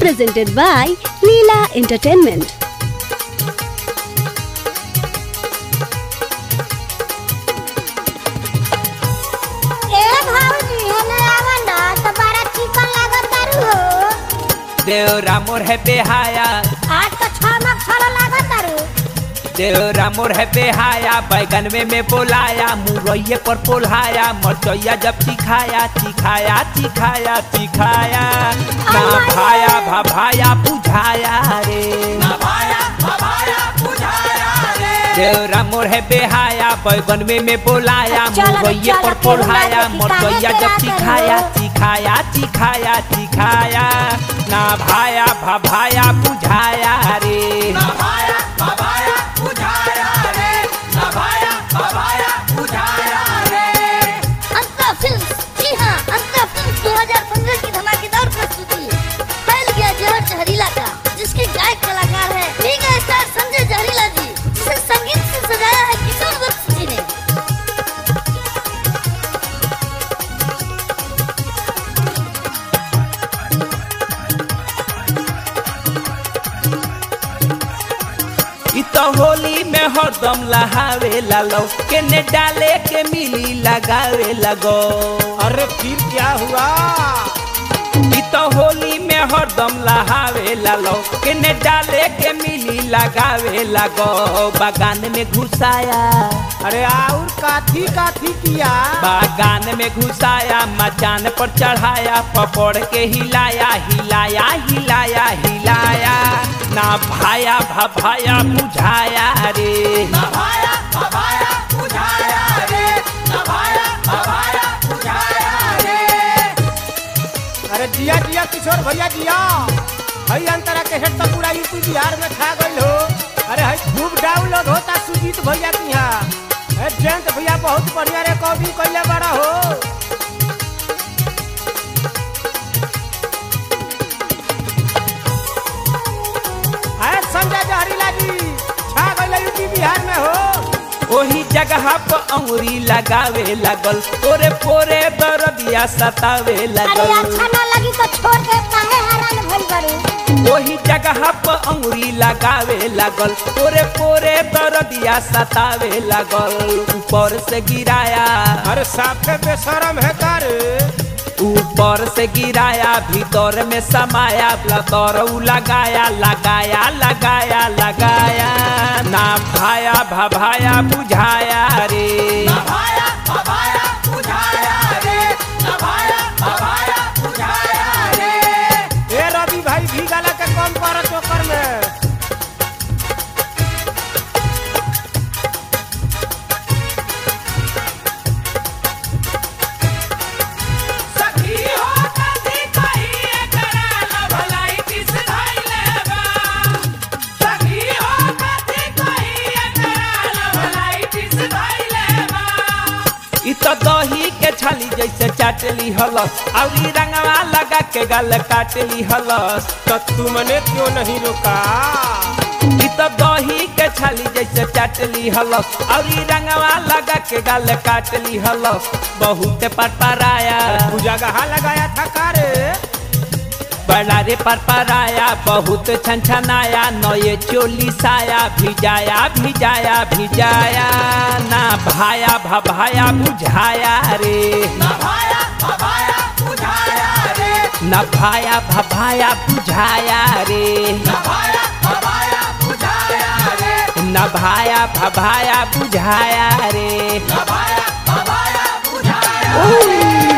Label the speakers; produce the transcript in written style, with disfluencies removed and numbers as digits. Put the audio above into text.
Speaker 1: presented by Leela Entertainment.
Speaker 2: देवरा मोर है बेहाया
Speaker 3: आज तो छमक छल लागत तारू।
Speaker 2: देवरा मोर है बेहाया बैगन में बोलाया मुरैये पर पोल्हाया मरचैया जब चिखाया चिखाया चिखाया चिखाया ना भाया भभाया बुझाया रे ना भाया भभाया बुझाया रे। देवरा मोर है बेहाया बैगन में बोलाया मुरैये पर पोल्हाया मरचैया जब चिखाया चिखाया चिखाया चिखाया ना भाया भभाया बुझाया रे ना भाया भभाया बुझाया रे ना भाया भभाया बुझाया रे।
Speaker 3: अंतरा फिल्म्स, जी हाँ, अंतरा फिल्म्स 2015 की धमाकेदार प्रस्तुति फैल गया जहर जहरीला का, जिसके गायक कलाकार है मेगा स्टार संजय जहरीला जी, जिसे संगीत से सजाया है किशोर दत्त जी ने।
Speaker 2: तो होली में हरदम लहावे लालो के ने डाले के मिली लगावे लगो।
Speaker 4: अरे फिर क्या हुआ?
Speaker 2: तो होली में हरदम लहावे लालो के ने डाले के मिली लगावे लगो। बागान में घुसाया
Speaker 4: अरे और काथी काथी किया?
Speaker 2: बागान में घुसाया मचान पर चढ़ाया पकड़ के हिलाया हिलाया हिलाया हिलाया ना भाया भभाया बुझाया रे ना भाया भभाया बुझाया रे ना भाया भभाया बुझाया रे।
Speaker 4: अरे जिया जिया किशोर भैया जिया, हई अंतरा के हेड तो पूरा यूपी बिहार में खा गइल हो। अरे हई खूब डाउनलोड होता सुजीत भैया की यहाँ। जयंत भैया बहुत बढ़िया रिकॉर्डिंग कइले बड़ा हो। संजय जहरीला जी छा गइल यूपी बिहार में हो।
Speaker 2: वही जगह पर अंगुरी लगावे लगल पोरे पोरे दर्दिया सतावे लगल।
Speaker 3: अरे अच्छा ना लगी तो छोड़ के काहे हैरान भइल बारू।
Speaker 2: वही जगह पर अंगुरी लगावे लगल पोरे पोरे दर्दिया सतावे लगल। ऊपर से गिराया
Speaker 4: अरे साफे बेशरम है कर।
Speaker 2: ऊपर से गिराया भीतर में समाया ब्लतर लगाया लगाया लगाया लगाया ना भाया भभाया बुझाया रे ना भाया भभाया बुझाया रे ना भाया भभाया बुझाया रे।
Speaker 4: ए रवि भाई भी गाला के कम पर चोकर में।
Speaker 2: तो दही के छाली जैसे चाटली हलस और रंगवा लगा के गल काटली हलस।
Speaker 4: तो तुमने क्यों नहीं रोका?
Speaker 2: तो दही के छाली जैसे चाटली हलस और रंगवा लगा के गल काटली हलस। बहुत परपराया
Speaker 4: पूजा कहाँ लगाया था कारे?
Speaker 2: बड़ा रे परपराया बहुत छनछनाया नये चोली साया भिजाया भिजाया भिजाया ना भाया भभाया बुझाया रे ना भाया भभाया बुझाया रे ना भाया भभाया बुझाया रे ना भाया भभाया बुझाया रे ना भाया भभाया बुझाया रे ना भाया भभाया बुझाया रे।